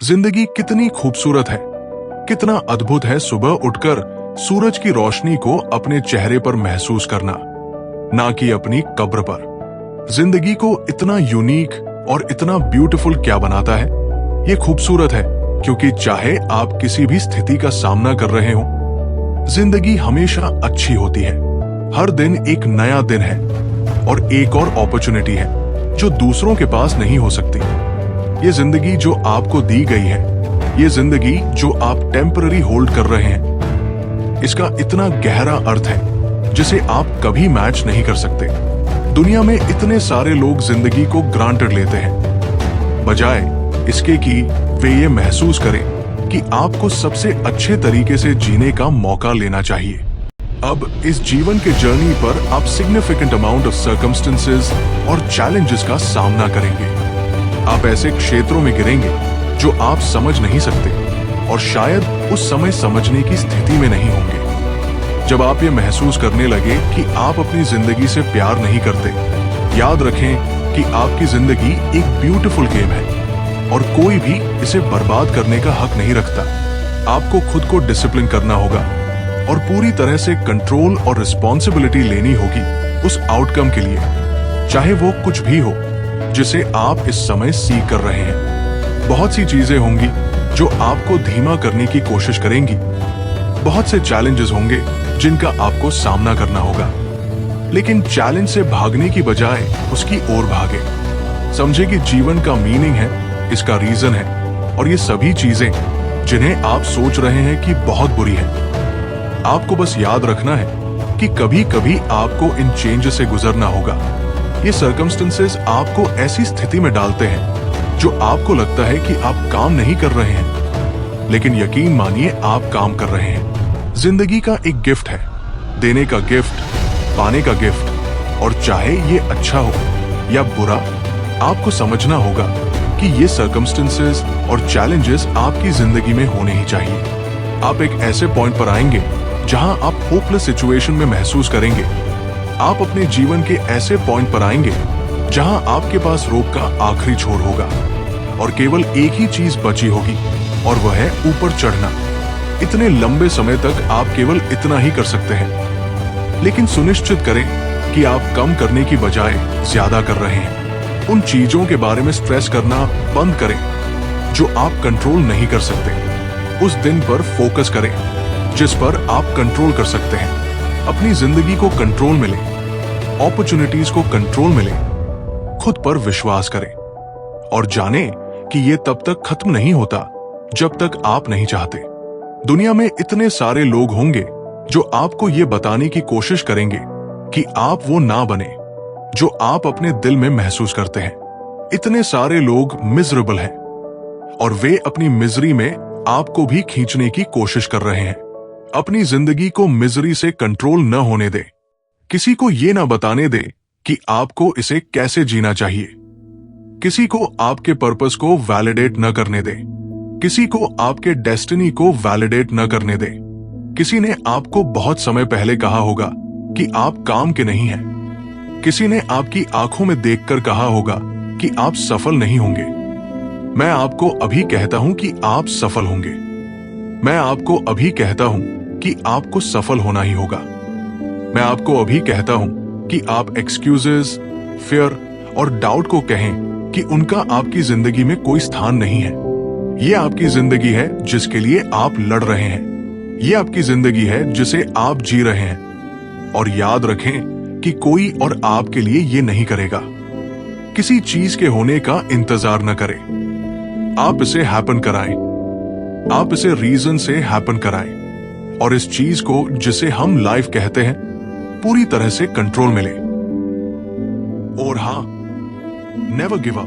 जिंदगी कितनी खूबसूरत है, कितना अद्भुत है सुबह उठकर सूरज की रोशनी को अपने चेहरे पर महसूस करना, ना कि अपनी कब्र पर। जिंदगी को इतना यूनिक और इतना ब्यूटीफुल क्या बनाता है? ये खूबसूरत है क्योंकि चाहे आप किसी भी स्थिति का सामना कर रहे हो, जिंदगी हमेशा अच्छी होती है। हर दिन एक नया दिन है और एक और अपॉर्चुनिटी है जो दूसरों के पास नहीं हो सकती। ये जिंदगी जो आपको दी गई है, ये जिंदगी जो आप टेम्पररी होल्ड कर रहे हैं, इसका इतना गहरा अर्थ है जिसे आप कभी मैच नहीं कर सकते। दुनिया में इतने सारे लोग जिंदगी को ग्रांटेड लेते हैं, बजाय इसके कि वे ये महसूस करें कि आपको सबसे अच्छे तरीके से जीने का मौका लेना चाहिए। अब इस जीवन के जर्नी पर आप सिग्निफिकेंट अमाउंट ऑफ सर्कमस्टेंसेस और चैलेंजेस का सामना करेंगे। आप ऐसे क्षेत्रों में गिरेंगे जो आप समझ नहीं सकते और शायद उस समय समझने की स्थिति में नहीं होंगे। जब आप ये महसूस करने लगे कि आप अपनी जिंदगी से प्यार नहीं करते, याद रखें कि आपकी जिंदगी एक ब्यूटीफुल गेम है और कोई भी इसे बर्बाद करने का हक नहीं रखता। आपको खुद को डिसिप्लिन करना होगा और पूरी तरह से कंट्रोल और रिस्पॉन्सिबिलिटी लेनी होगी उस आउटकम के लिए, चाहे वो कुछ भी हो जिसे आप इस समय सीख कर रहे हैं। बहुत सी चीजें होंगी जो आपको धीमा करने की कोशिश करेंगी, बहुत से चैलेंजेस होंगे जिनका आपको सामना करना होगा, लेकिन चैलेंज से भागने की बजाय उसकी ओर भागे। समझे कि जीवन का मीनिंग है, इसका रीजन है, और ये सभी चीजें जिन्हें आप सोच रहे हैं कि बहुत बुरी है, आपको बस याद रखना है कि कभी कभी आपको इन चेंज से गुजरना होगा। ये सर्कमस्टेंसेस आपको ऐसी स्थिति में डालते हैं जो आपको लगता है कि आप काम नहीं कर रहे हैं, लेकिन यकीन मानिए आप काम कर रहे हैं। जिंदगी का एक गिफ्ट है, देने का गिफ्ट, पाने का गिफ्ट, और चाहे ये अच्छा हो या बुरा, आपको समझना होगा कि ये सर्कमस्टेंसेस और चैलेंजेस आपकी जिंदगी में होने ही चाहिए। आप एक ऐसे पॉइंट पर आएंगे जहां आप होपलेस सिचुएशन में महसूस करेंगे। आप अपने जीवन के ऐसे पॉइंट पर आएंगे जहां आपके पास रोप का आखिरी छोर होगा और केवल एक ही चीज बची होगी, और वह है ऊपर चढ़ना। इतने लंबे समय तक आप केवल इतना ही कर सकते हैं, लेकिन सुनिश्चित करें कि आप कम करने की बजाय ज्यादा कर रहे हैं। उन चीजों के बारे में स्ट्रेस करना बंद करें जो आप कंट्रोल नहीं कर सकते। उस दिन पर फोकस करें जिस पर आप कंट्रोल कर सकते हैं। अपनी जिंदगी को कंट्रोल मिले, अपॉर्चुनिटीज को कंट्रोल मिले, खुद पर विश्वास करें और जाने कि ये तब तक खत्म नहीं होता जब तक आप नहीं चाहते। दुनिया में इतने सारे लोग होंगे जो आपको ये बताने की कोशिश करेंगे कि आप वो ना बने जो आप अपने दिल में महसूस करते हैं। इतने सारे लोग मिजरेबल हैं और वे अपनी मिजरी में आपको भी खींचने की कोशिश कर रहे हैं। अपनी जिंदगी को मिजरी से कंट्रोल न होने दे। किसी को ये ना बताने दे कि आपको इसे कैसे जीना चाहिए। किसी को आपके पर्पस को वैलिडेट न करने दे। किसी को आपके डेस्टिनी को वैलिडेट न करने दे। किसी ने आपको बहुत समय पहले कहा होगा कि आप काम के नहीं हैं। किसी ने आपकी आंखों में देखकर कहा होगा कि आप सफल नहीं होंगे। मैं आपको अभी कहता हूं कि आप सफल होंगे। मैं आपको अभी कहता हूं कि आपको सफल होना ही होगा। मैं आपको अभी कहता हूं कि आप एक्सक्यूजेस, फियर और डाउट को कहें कि उनका आपकी जिंदगी में कोई स्थान नहीं है। ये आपकी जिंदगी है जिसके लिए आप लड़ रहे हैं। ये आपकी जिंदगी है जिसे आप जी रहे हैं, और याद रखें कि कोई और आपके लिए ये नहीं करेगा। किसी चीज के होने का इंतजार न करें, आप इसे हैपन कराएं। आप इसे रीजन से हैपन कराएं और इस चीज को जिसे हम लाइफ कहते हैं पूरी तरह से कंट्रोल मिले। और हाँ, नेवर गिव अप।